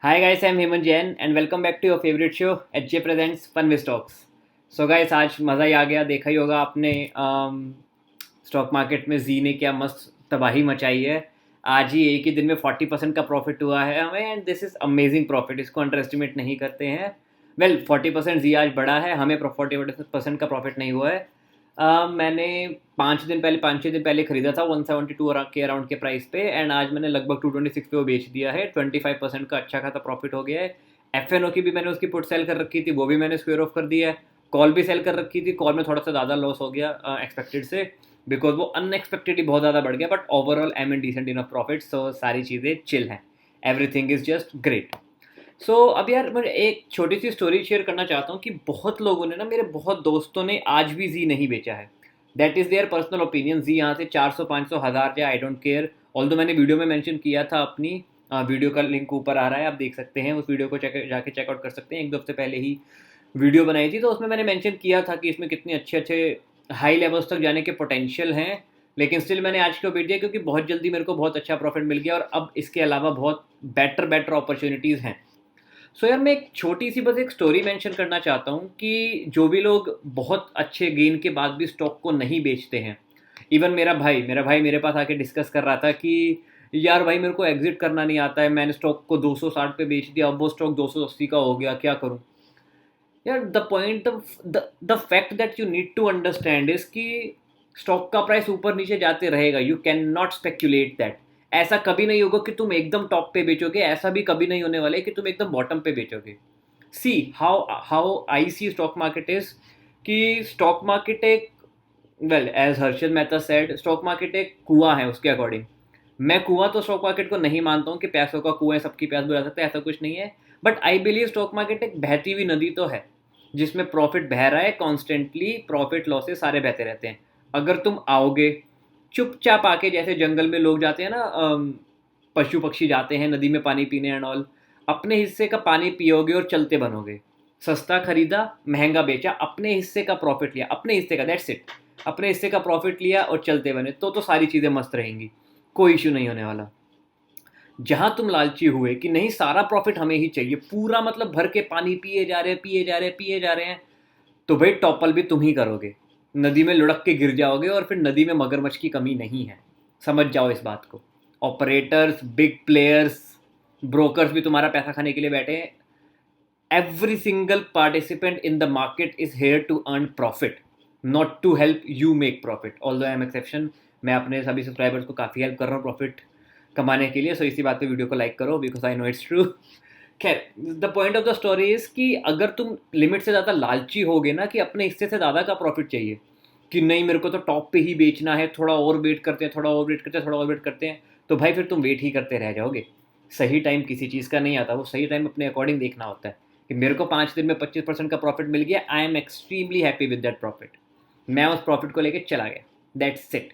Hi guys, I'm Hemant Jain and welcome back to your favorite show HJ Presents Fun with Stocks. So guys, आज मज़ा ही आ गया। देखा ही होगा आपने stock market में जी ने क्या मस्त तबाही मचाई है। आज ही एक ही दिन में 40% का प्रॉफिट हुआ है हमें and this is amazing profit. इसको अंडर एस्टिमेट नहीं करते हैं। वेल 40% जी आज बढ़ा है, हमें 40% का प्रॉफिट नहीं हुआ है। मैंने 5 6 दिन पहले ख़रीदा था 172 के अराउंड के प्राइस पे एंड आज मैंने लगभग 226 पे वो बेच दिया है। 25% का अच्छा खासा प्रॉफिट हो गया है। एफ की भी मैंने उसकी पुट सेल कर रखी थी, वो भी मैंने स्क्वेयर ऑफ कर दिया है। कॉल भी सेल कर रखी थी, कॉल में थोड़ा सा ज़्यादा लॉस हो गया एक्सपेक्टेड से, बिकॉज वो अनएक्सपेक्टेडली बहुत ज़्यादा बढ़ गया। But overall I mean decent enough profit, so सारी चीज़ें चिल हैं। Everything is just great. So अब यार मैं एक छोटी सी स्टोरी शेयर करना चाहता हूँ कि बहुत लोगों ने ना, मेरे बहुत दोस्तों ने आज भी जी नहीं बेचा है। That is their personal opinion. जी यहाँ से 400 500 हज़ार जाए, आई डोंट केयर। ऑल्दो मैंने वीडियो में मेंशन किया था अपनी, वीडियो का लिंक ऊपर आ रहा है, आप देख सकते हैं। उस वीडियो को जाके चेकआउट कर सकते हैं। एक दो हफ्ते पहले ही वीडियो बनाई थी, तो उसमें मैंने मेंशन किया था कि इसमें कितने अच्छे अच्छे हाई लेवल्स तक जाने के पोटेंशियल हैं। लेकिन स्टिल मैंने आज क्यों बेच दिया, क्योंकि बहुत जल्दी मेरे को बहुत अच्छा प्रॉफिट मिल गया और अब इसके अलावा बहुत बेटर बेटर अपॉर्चुनिटीज़ हैं। सो यार मैं एक छोटी सी बस एक स्टोरी मेंशन करना चाहता हूँ कि जो भी लोग बहुत अच्छे गेन के बाद भी स्टॉक को नहीं बेचते हैं। इवन मेरा भाई मेरे पास आके डिस्कस कर रहा था कि यार भाई मेरे को एग्जिट करना नहीं आता है, मैंने स्टॉक को 260 पे बेच दिया, अब वो स्टॉक 280 का हो गया, क्या करूँ। यार the point, the fact that you need to understand is कि स्टॉक का प्राइस ऊपर नीचे जाते रहेगा। You can not speculate that. ऐसा कभी नहीं होगा कि तुम एकदम टॉप पे बेचोगे, ऐसा भी कभी नहीं होने वाला है कि तुम एकदम बॉटम पे बेचोगे। See how how I see stock market is कि स्टॉक मार्केट एक, well as Harshad Mehta said, stock market एक कुआं है उसके अकॉर्डिंग। मैं कुआं तो स्टॉक मार्केट को नहीं मानता हूँ कि पैसों का कुआं है, सबकी प्यास बुझा सकता है, ऐसा कुछ नहीं है। But I believe stock market एक बहती हुई नदी तो है, जिसमें प्रॉफिट बह रहा है कॉन्स्टेंटली। प्रॉफिट लॉसेस सारे बहते रहते हैं। अगर तुम आओगे चुपचाप आके, जैसे जंगल में लोग जाते हैं ना, पशु पक्षी जाते हैं नदी में पानी पीने एंड ऑल, अपने हिस्से का पानी पियोगे और चलते बनोगे। सस्ता खरीदा, महंगा बेचा, अपने हिस्से का प्रॉफिट लिया, अपने हिस्से का, दैट्स इट। अपने हिस्से का प्रॉफिट लिया और चलते बने, तो सारी चीज़ें मस्त रहेंगी, कोई इशू नहीं होने वाला। जहां तुम लालची हुए कि नहीं सारा प्रॉफिट हमें ही चाहिए, पूरा मतलब भर के पानी पिए जा रहे हैं, पिए जा रहे हैं, पिए जा रहे हैं, तो भाई टॉपल भी तुम ही करोगे। नदी में लुढ़क के गिर जाओगे और फिर नदी में मगरमच्छ की कमी नहीं है। समझ जाओ इस बात को। ऑपरेटर्स, बिग प्लेयर्स, ब्रोकर्स भी तुम्हारा पैसा खाने के लिए बैठे हैं। Every single participant in the market is here to earn profit, not to help you make profit. Although I am exception, मैं अपने सभी सब्सक्राइबर्स को काफ़ी हेल्प कर रहा हूँ प्रॉफिट कमाने के लिए। सो इसी बात पे वीडियो को लाइक करो, because I know it's true. खैर, the point of the story is कि अगर तुम लिमिट से ज़्यादा लालची होगे ना, कि अपने हिस्से से ज़्यादा का प्रॉफिट चाहिए, कि नहीं मेरे को तो टॉप पे ही बेचना है, थोड़ा और वेट करते हैं, थोड़ा और वेट करते हैं, थोड़ा और वेट करते हैं, तो भाई फिर तुम वेट ही करते रह जाओगे। सही टाइम किसी चीज़ का नहीं आता, वो सही टाइम अपने अकॉर्डिंग देखना होता है। कि मेरे को 5 दिन में 25% का प्रॉफिट मिल गया, I am extremely happy with that profit. मैं उस प्रॉफिट को लेकर चला गया, दैट्स इट।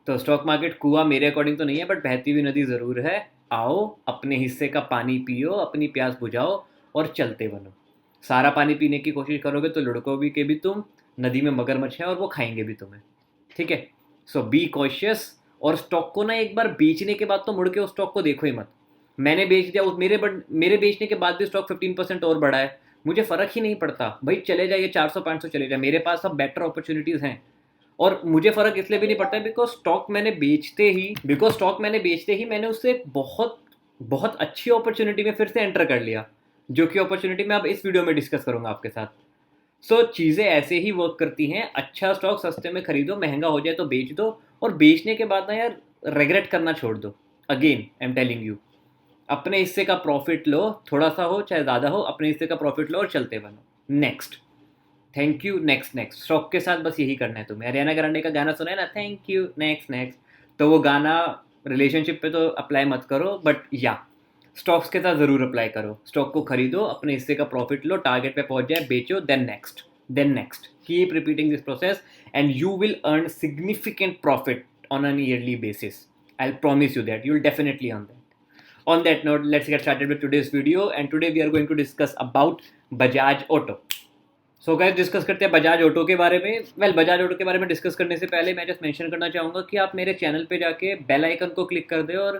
तो स्टॉक मार्केट कुआं मेरे अकॉर्डिंग तो नहीं है, बट बहती हुई नदी ज़रूर है। आओ अपने हिस्से का पानी पियो, अपनी प्यास बुझाओ और चलते बनो। सारा पानी पीने की कोशिश करोगे तो लुढ़कोगे के भी तुम, नदी में मगरमच्छ है और वो खाएंगे भी तुम्हें। ठीक है, सो बी कॉशियस। और स्टॉक को ना एक बार बेचने के बाद तो मुड़ के उस स्टॉक को देखो ही मत। मैंने बेच दिया, उस मेरे बेचने के बाद भी स्टॉक 15% और बढ़ा है, मुझे फ़र्क ही नहीं पड़ता भाई, चले जाइए 400 500 चले जाए, मेरे पास अब बेटर अपॉर्चुनिटीज़ हैं। और मुझे फ़र्क इसलिए भी नहीं पड़ता बिकॉज स्टॉक मैंने बेचते ही मैंने उससे एक बहुत बहुत अच्छी अपॉर्चुनिटी में फिर से एंटर कर लिया, जो कि अपॉर्चुनिटी मैं अब इस वीडियो में डिस्कस करूंगा आपके साथ। सो चीज़ें ऐसे ही वर्क करती हैं। अच्छा स्टॉक सस्ते में खरीदो, महंगा हो जाए तो बेच दो, और बेचने के बाद ना यार रेग्रेट करना छोड़ दो। Again I am telling you, अपने हिस्से का प्रॉफिट लो, थोड़ा सा हो चाहे ज़्यादा हो, अपने हिस्से का प्रॉफिट लो और चलते बनो। Next, thank you, next next. Stock के साथ बस यही करना है तुम्हें। हरियाणा ग्रांडे का गाना सुना है ना, थैंक यू नेक्स्ट नेक्स्ट, तो वो गाना रिलेशनशिप पे तो अप्लाई मत करो, बट या स्टॉक्स के साथ ज़रूर अप्लाई करो। स्टॉक को खरीदो, अपने हिस्से का प्रॉफिट लो, टारगेट पे पहुंच जाए, बेचो, then next, then next. Keep repeating this process and you will earn significant profit on an yearly basis. I'll promise you that. You'll definitely earn that. On that note, let's get started with today's video. And today we are going to discuss about Bajaj Auto. So guys, discuss करते हैं Bajaj auto के बारे में। Bajaj auto के बारे में discuss करने से पहले मैं जस्ट मेंशन करना चाहूँगा कि आप मेरे चैनल पे जाके बेल आइकन को क्लिक कर दें और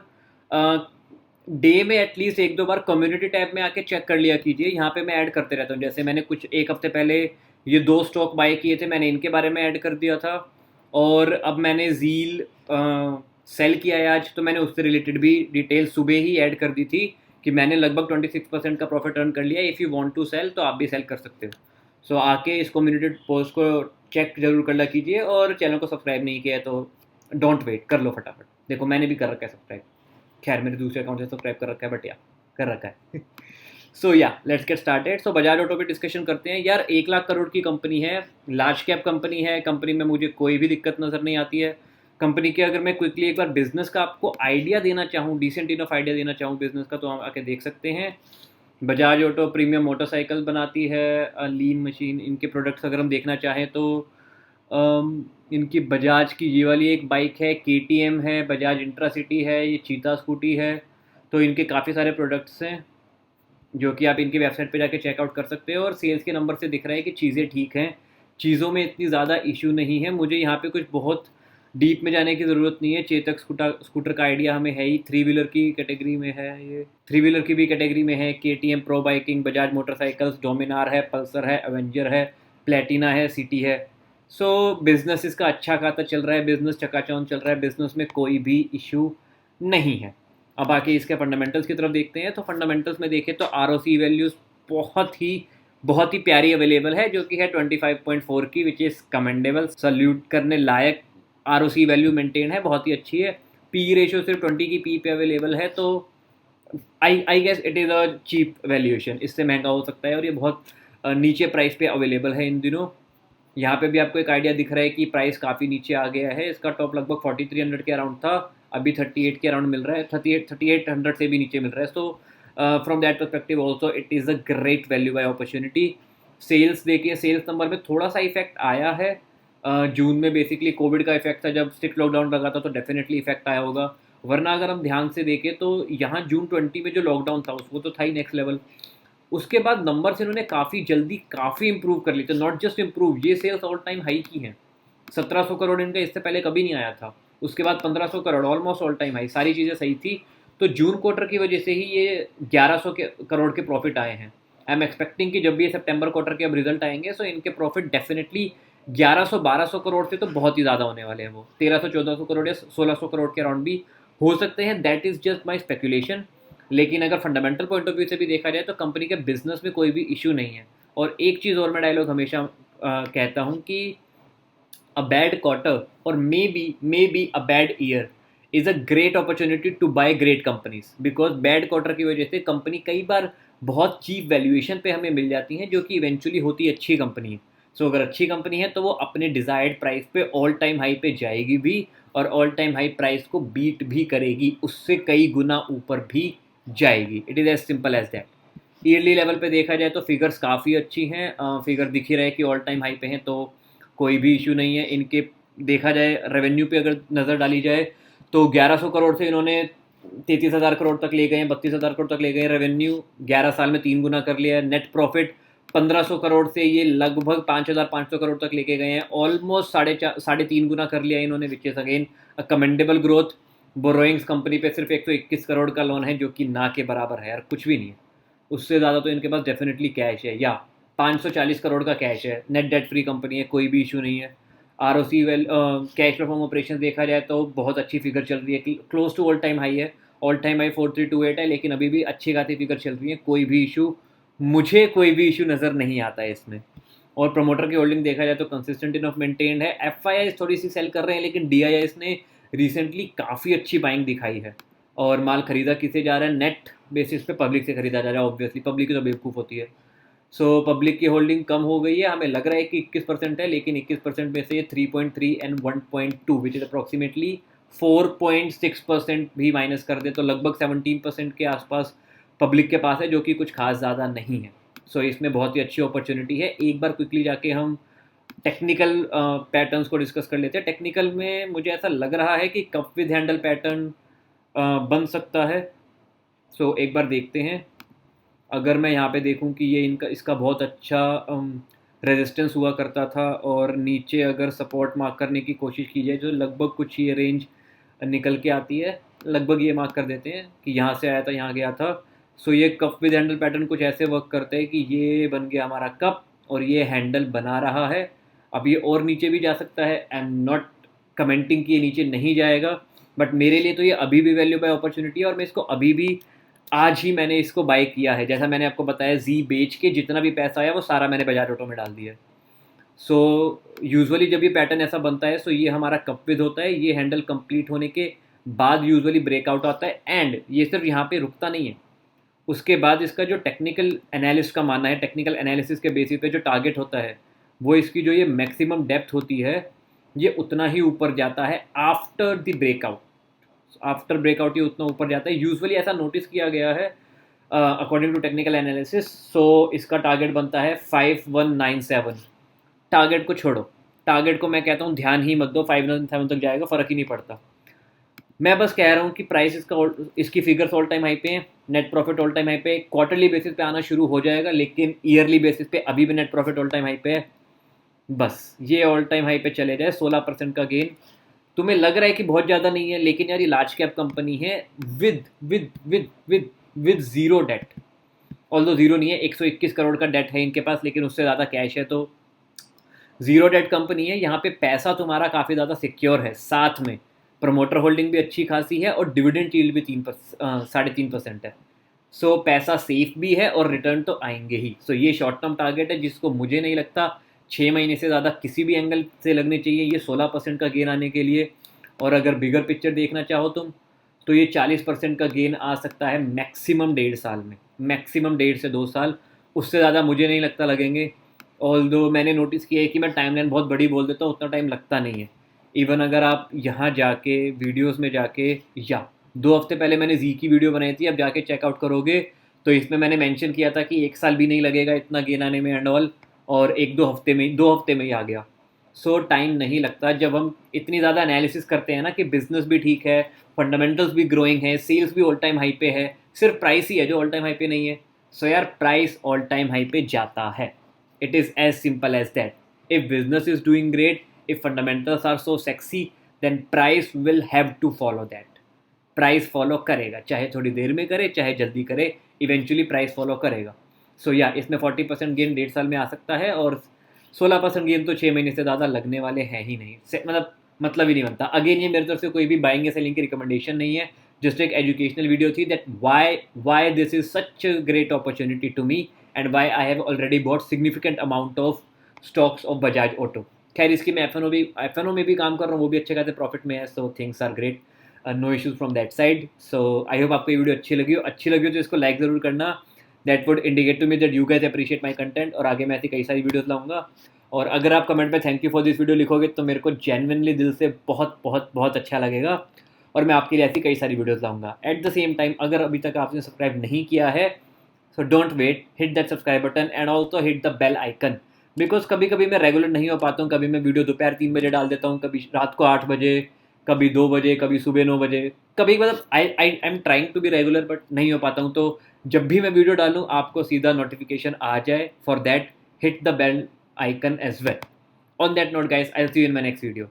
डे में एटलीस्ट एक दो बार कम्युनिटी टैब में आके चेक कर लिया कीजिए। यहाँ पे मैं ऐड करते रहता हूँ, जैसे मैंने कुछ एक हफ्ते पहले ये 2 स्टॉक बाय किए थे, मैंने इनके बारे में ऐड कर दिया था। और अब मैंने ज़ील सेल किया है आज, तो मैंने उससे रिलेटेड भी डिटेल सुबह ही ऐड कर दी थी कि मैंने लगभग 26% का प्रॉफिट अर्न कर लिया। If you want to sell तो आप भी सेल कर सकते हो। सो आके इस कम्युनिटी पोस्ट को चेक जरूर कर लिया कीजिए, और चैनल को सब्सक्राइब नहीं किया है तो डोंट वेट, कर लो फटाफट। देखो मैंने भी कर रखा है सब्सक्राइब, खैर मेरे दूसरे अकाउंट से सब्सक्राइब कर रखा है, बट या कर रखा है। सो या let's get started. So Bajaj auto पे डिस्कशन करते हैं यार। 1 लाख करोड़ की कंपनी है, लार्ज कैप कंपनी है, कंपनी में मुझे कोई भी दिक्कत नज़र नहीं आती है। कंपनी के अगर मैं क्विकली एक बार बिजनेस का आपको आइडिया देना चाहूँ, डिसेंट इनफ आइडिया देना चाहूँ बिजनेस का, तो हम आके देख सकते हैं। बजाज ऑटो प्रीमियम मोटरसाइकिल बनाती है, लीन मशीन, इनके प्रोडक्ट्स अगर हम देखना चाहें तो इनकी बजाज की ये वाली एक बाइक है, KTM है, बजाज इंट्रासिटी है, ये चीता स्कूटी है। तो इनके काफ़ी सारे प्रोडक्ट्स हैं जो कि आप इनकी वेबसाइट पे जाके चेकआउट कर सकते हो। और सेल्स के नंबर से दिख रहा है कि चीज़ें ठीक हैं, चीज़ों में इतनी ज़्यादा इशू नहीं है। मुझे यहाँ पे कुछ बहुत डीप में जाने की ज़रूरत नहीं है। चेतक स्कूटर का आइडिया हमें है ही, 3 व्हीलर की कैटेगरी में है, ये 3 व्हीलर की भी कैटेगरी में है। KTM pro biking, Bajaj motorcycles, Dominar है, पल्सर है, एवेंजर है, प्लेटिना है, सिटी है। सो बिजनेस इसका अच्छा खासा चल रहा है, बिजनेस चकाचौंध चल रहा है, बिजनेस में कोई भी इशू नहीं है। अब आके इसके फंडामेंटल्स की तरफ देखते हैं। तो फंडामेंटल्स में देखें तो ROC वैल्यूज़ बहुत ही प्यारी अवेलेबल है, जो कि है 25.4 की, विच इज़ कमेंडेबल, सल्यूट करने लायक। ROC वैल्यू मेंटेन है, बहुत ही अच्छी है। पी रेशियो सिर्फ 20 की पी पे अवेलेबल है, तो I guess it is a cheap valuation. इससे महंगा हो सकता है, और ये बहुत नीचे प्राइस पे अवेलेबल है इन दिनों। यहाँ पे भी आपको एक आइडिया दिख रहा है कि प्राइस काफ़ी नीचे आ गया है। इसका टॉप लगभग 4300 के अराउंड था, अभी 38 के अराउंड मिल रहा है, 3800 से भी नीचे मिल रहा है। So from that perspective also it is a great value buy opportunity. Sales देखिए, सेल्स नंबर में थोड़ा सा इफेक्ट आया है। जून में बेसिकली कोविड का इफेक्ट था, जब स्ट्रिक्ट लॉकडाउन लगा था, तो डेफिनेटली इफेक्ट आया होगा। वरना अगर हम ध्यान से देखें तो यहाँ जून 20 में जो लॉकडाउन था उसको तो था ही नेक्स्ट लेवल। उसके बाद नंबर्स इन्होंने काफ़ी जल्दी काफ़ी इंप्रूव कर लिए थे, नॉट जस्ट इंप्रूव, ये सेल्स ऑल टाइम हाई की हैं। 1700 करोड़ इनका इससे पहले कभी नहीं आया था। उसके बाद 1500 crore, almost all time high, सारी चीज़ें सही थी। तो जून क्वार्टर की वजह से ही ये 1100 करोड़ के प्रॉफिट आए हैं। आई एम एक्सपेक्टिंग कि जब भी ये सितंबर क्वार्टर के अब रिजल्ट आएंगे, सो इनके प्रॉफिट डेफिनेटली 1100-1200 करोड़ से तो बहुत ही ज़्यादा होने वाले हैं। वो 1300-1400 करोड़ या 1600 करोड़ के अराउंड भी हो सकते हैं। That is just my speculation. लेकिन अगर फंडामेंटल पॉइंट ऑफ व्यू से भी देखा जाए तो कंपनी के बिजनेस में कोई भी इशू नहीं है। और एक चीज़ और मैं डायलॉग हमेशा कहता हूँ कि अ बैड क्वार्टर और may be a bad year is a great opportunity to buy great companies, because bad quarter की वजह से कंपनी कई बार बहुत चीप वैल्यूएशन पे हमें मिल जाती हैं, जो कि इवेंचुअली होती अच्छी कंपनी है। सो अगर अच्छी कंपनी है तो वो अपने डिज़ायर्ड प्राइस पे ऑल टाइम हाई पे जाएगी भी, और ऑल टाइम हाई प्राइस को बीट भी करेगी, उससे कई गुना ऊपर भी जाएगी। It is as simple as that. Yearly level पे देखा जाए तो फिगर्स काफ़ी अच्छी हैं, फिगर दिख ही रहा है कि ऑल टाइम हाई पे हैं, तो कोई भी इशू नहीं है इनके। देखा जाए रेवेन्यू पे अगर नज़र डाली जाए तो 1100 करोड़ से इन्होंने 33,000 करोड़ तक ले गए हैं, 32,000 करोड़ तक ले गए हैं। रेवेन्यू 11 साल में 3 गुना कर लिया है। नेट प्रॉफिट 1500 करोड़ से ये लगभग 5,500 करोड़ तक लेके गए हैं, ऑलमोस्ट साढ़े तीन गुना कर लिया है इन्होंने, which is again a commendable growth. Borrowings company पे सिर्फ 121 करोड़ का लोन है, जो कि ना के बराबर है यार, कुछ भी नहीं है। उससे ज़्यादा तो इनके पास डेफिनेटली कैश है, या 540 करोड़ का कैश है। नेट डेट फ्री कंपनी है, कोई भी इशू नहीं है। ROC well cash flow from operation देखा जाए तो बहुत अच्छी फिगर चल रही है, close to all time high है। ऑल टाइम हाई 4328 है, लेकिन अभी भी अच्छी खासी फिगर चल रही है, कोई भी इशू, मुझे कोई भी इशू नज़र नहीं आता है इसमें। और प्रमोटर की होल्डिंग देखा जाए तो कंसिस्टेंट इनफ मेंटेन्ड है। FII थोड़ी सी सेल कर रहे हैं, लेकिन DII ने रिसेंटली काफ़ी अच्छी बाइंग दिखाई है। और माल खरीदा किसे जा रहा है? नेट बेसिस पे पब्लिक से खरीदा जा रहा है। ऑब्वियसली पब्लिक की तो बेवकूफ़ होती है। सो पब्लिक की होल्डिंग कम हो गई है, हमें लग रहा है कि 21% है, लेकिन 21% में से 3.3 एंड 1.2 विच इज़ अप्रॉक्सीमेटली 4.6% भी माइनस कर दे तो लगभग 17% के आसपास पब्लिक के पास है, जो कि कुछ खास ज़्यादा नहीं है। सो इसमें बहुत ही अच्छी अपॉर्चुनिटी है। एक बार क्विकली जाके हम टेक्निकल पैटर्न्स को डिस्कस कर लेते हैं। टेक्निकल में मुझे ऐसा लग रहा है कि कप विद हैंडल पैटर्न बन सकता है। सो एक बार देखते हैं। अगर मैं यहाँ पे देखूँ कि ये इनका इसका बहुत अच्छा रेजिस्टेंस हुआ करता था, और नीचे अगर सपोर्ट मार्क करने की कोशिश की जाए तो लगभग कुछ ये रेंज निकल के आती है। लगभग ये मार्क कर देते हैं कि यहाँ से आया था, यहाँ गया था। सो ये कप विद हैंडल पैटर्न कुछ ऐसे वर्क करते हैं कि ये बन गया हमारा कप और ये हैंडल बना रहा है। अब ये और नीचे भी जा सकता है, आई एम नॉट कमेंटिंग कि ये नीचे नहीं जाएगा, बट मेरे लिए तो ये अभी भी वैल्यू बाय अपॉर्चुनिटी है और मैं इसको अभी भी, आज ही मैंने इसको बाय किया है। जैसा मैंने आपको बताया, जी बेच के जितना भी पैसा आया वो सारा मैंने बजाज ऑटो में डाल दिया है। सो यूजुअली जब ये पैटर्न ऐसा बनता है, सो ये हमारा कप विद होता है, ये हैंडल कंप्लीट होने के बाद यूजुअली ब्रेकआउट आता है। एंड ये सिर्फ यहाँ पे रुकता नहीं है, उसके बाद इसका जो टेक्निकल एनालिस्ट का मानना है, टेक्निकल एनालिसिस के बेसिस पे जो टारगेट होता है, वो इसकी जो ये मैक्सिमम डेप्थ होती है, ये उतना ही ऊपर जाता है after the breakout. After breakout ये उतना ऊपर जाता है, यूजुअली ऐसा नोटिस किया गया है अकॉर्डिंग टू टेक्निकल एनालिसिस। सो इसका टारगेट बनता है 5197। टारगेट को छोड़ो, टारगेट को मैं कहता हूँ ध्यान ही मत दो, 597 तक जाएगा, फ़र्क ही नहीं पड़ता। मैं बस कह रहा हूँ कि प्राइस इसकी फिगर्स ऑल टाइम हाई पे हैं, net profit all time high पे, क्वार्टरली बेसिस पे आना शुरू हो जाएगा, लेकिन ईयरली बेसिस पे अभी भी net profit all time high पे है। बस ये ऑल टाइम हाई पे चले जाए, 16% का गेन। तुम्हें लग रहा है कि बहुत ज़्यादा नहीं है, लेकिन यार ये लार्ज कैप कंपनी है with with with with with zero debt. Although zero नहीं है, 121 करोड़ का डेट है इनके पास, लेकिन उससे ज़्यादा कैश है, तो जीरो डेट कंपनी है। यहाँ पे पैसा तुम्हारा काफ़ी ज़्यादा सिक्योर है, साथ में प्रमोटर होल्डिंग भी अच्छी खासी है और डिविडेंड यील्ड भी 3.5% है। सो पैसा सेफ भी है और रिटर्न तो आएंगे ही। सो ये शॉर्ट टर्म टारगेट है जिसको मुझे नहीं लगता 6 महीने से ज़्यादा किसी भी एंगल से लगने चाहिए ये 16% का गेन आने के लिए। और अगर बिगर पिक्चर देखना चाहो तुम, तो ये 40% का गेन आ सकता है मैक्सिमम 1.5 साल में, मैक्सिमम 1.5 से 2 साल, उससे ज़्यादा मुझे नहीं लगता लगेंगे। ऑल्दो मैंने नोटिस किया है कि मैं टाइमलाइन बहुत बड़ी बोल देता हूँ, उतना टाइम लगता नहीं है। इवन अगर आप यहाँ जाके वीडियोस में जाके, या 2 हफ्ते पहले मैंने जी की वीडियो बनाई थी, अब जाके चेकआउट करोगे तो इसमें मैंने मेंशन किया था कि 1 साल भी नहीं लगेगा इतना गेन आने में एंड ऑल, और 1-2 हफ्ते में, 2 हफ्ते में ही आ गया। सो टाइम नहीं लगता। जब हम इतनी ज़्यादा एनालिसिस करते हैं ना कि बिजनेस भी ठीक है, फंडामेंटल्स भी ग्रोइंग है, सेल्स भी ऑल टाइम हाई पे है, सिर्फ प्राइस ही है जो ऑल टाइम हाई पे नहीं है। सो यार प्राइस ऑल टाइम हाई पे जाता है, it is as simple as that. If business is doing great, if fundamentals are so sexy, then price will have to follow that। Price follow करेगा, चाहे थोड़ी देर में करे चाहे जल्दी करे, इवेंचुअली प्राइस फॉलो करेगा। सो या इसमें 40% गेन 1.5 साल में आ सकता है, और 16% गेन तो 6 महीने से ज़्यादा लगने वाले हैं ही नहीं, मतलब ही नहीं बनता। अगेन ये मेरी तरफ से कोई भी बाइंग या सेलिंग की रिकमेंडेशन नहीं है, जस्ट एक एजुकेशनल वीडियो थी that why this is such a great opportunity to me and why I have already bought significant amount of stocks of Bajaj auto. खैर इसकी मैं एफ में भी काम कर रहा हूँ, वो भी अच्छे खासे प्रॉफिट में है। So things are great, no issues from that side. So I hope आपको ये वीडियो अच्छी लगी हो तो इसको लाइक ज़रूर करना, that would indicate to me that you guys appreciate my content. और आगे मैं ऐसी कई सारी वीडियोस लाऊंगा। और अगर आप कमेंट में thank you for this video लिखोगे तो मेरे को जेन्युइनली दिल से बहुत बहुत बहुत अच्छा लगेगा, और मैं आपके लिए ऐसी कई सारी वीडियोस लाऊंगा। एट द सेम टाइम अगर अभी तक आपने सब्सक्राइब नहीं किया है, so don't wait, hit that subscribe button and also hit the bell icon, because कभी कभी मैं रेगुलर नहीं हो पाता हूँ। कभी मैं वीडियो दोपहर 3 बजे डाल देता हूँ, कभी रात को 8 बजे, कभी 2 बजे, कभी सुबह 9 बजे, कभी मतलब I am trying to be regular but नहीं हो पाता हूँ। तो जब भी मैं वीडियो डालूँ आपको सीधा नोटिफिकेशन आ जाए। For that hit the bell icon as well. On that note guys, I will see you in my next video.